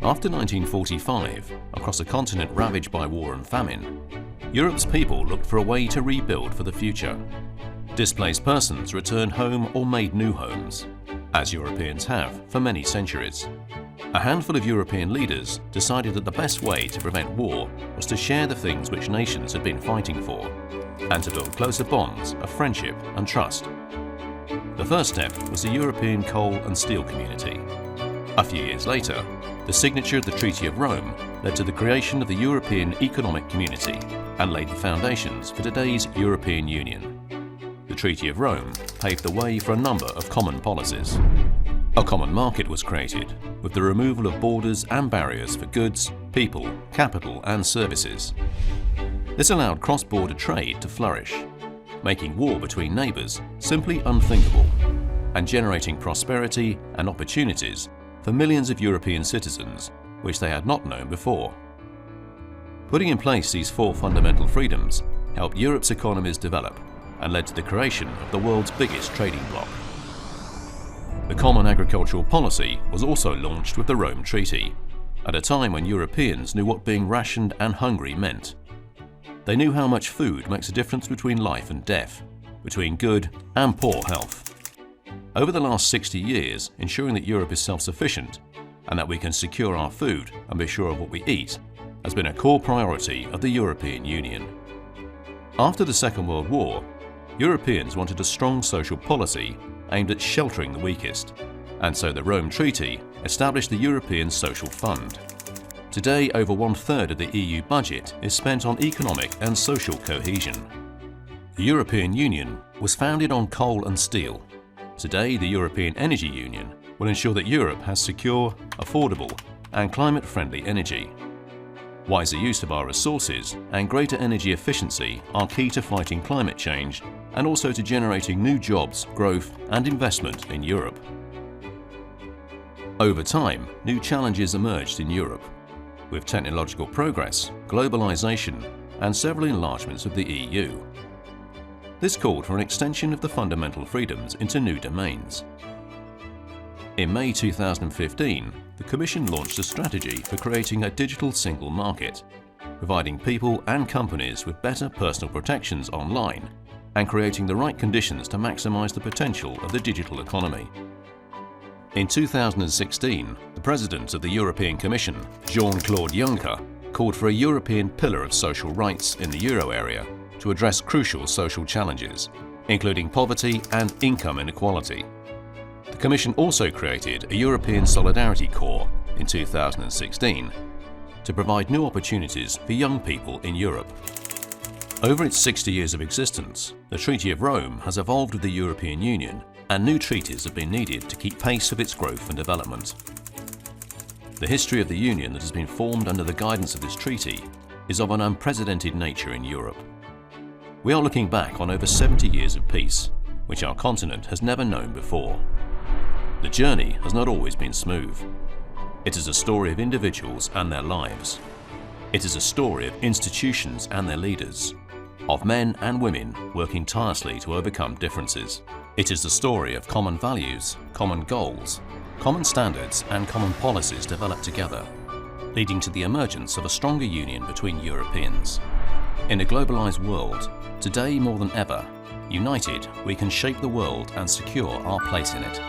After 1945, across a continent ravaged by war and famine, Europe's people looked for a way to rebuild for the future. Displaced persons returned home or made new homes, as Europeans have for many centuries. A handful of European leaders decided that the best way to prevent war was to share the things which nations had been fighting for, and to build closer bonds of friendship and trust. The first step was the European Coal and Steel Community. A few years later, the signature of the Treaty of Rome led to the creation of the European Economic Community and laid the foundations for today's European Union. The Treaty of Rome paved the way for a number of common policies. A common market was created, with the removal of borders and barriers for goods, people, capital and services. This allowed cross-border trade to flourish, making war between neighbours simply unthinkable, and generating prosperity and opportunities for millions of European citizens, which they had not known before. Putting in place these four fundamental freedoms helped Europe's economies develop and led to the creation of the world's biggest trading bloc. The Common Agricultural Policy was also launched with the Rome Treaty, at a time when Europeans knew what being rationed and hungry meant. They knew how much food makes a difference between life and death, between good and poor health. Over the last 60 years, ensuring that Europe is self-sufficient and that we can secure our food and be sure of what we eat has been a core priority of the European Union. After the Second World War, Europeans wanted a strong social policy aimed at sheltering the weakest, and so the Rome Treaty established the European Social Fund. Today, over 1/3 of the EU budget is spent on economic and social cohesion. The European Union was founded on coal and steel. Today, the European Energy Union will ensure that Europe has secure, affordable and climate-friendly energy. Wiser use of our resources and greater energy efficiency are key to fighting climate change and also to generating new jobs, growth and investment in Europe. Over time, new challenges emerged in Europe, with technological progress, globalization and several enlargements of the EU. This called for an extension of the fundamental freedoms into new domains. In May 2015, the Commission launched a strategy for creating a digital single market, providing people and companies with better personal protections online and creating the right conditions to maximize the potential of the digital economy. In 2016, the President of the European Commission, Jean-Claude Juncker, called for a European pillar of social rights in the euro area to address crucial social challenges, including poverty and income inequality. The Commission also created a European Solidarity Corps in 2016 to provide new opportunities for young people in Europe. Over its 60 years of existence, the Treaty of Rome has evolved with the European Union, and new treaties have been needed to keep pace with its growth and development. The history of the Union that has been formed under the guidance of this treaty is of an unprecedented nature in Europe. We are looking back on over 70 years of peace, which our continent has never known before. The journey has not always been smooth. It is a story of individuals and their lives. It is a story of institutions and their leaders, of men and women working tirelessly to overcome differences. It is the story of common values, common goals, common standards and common policies developed together, leading to the emergence of a stronger union between Europeans. In a globalized world, today more than ever, united we can shape the world and secure our place in it.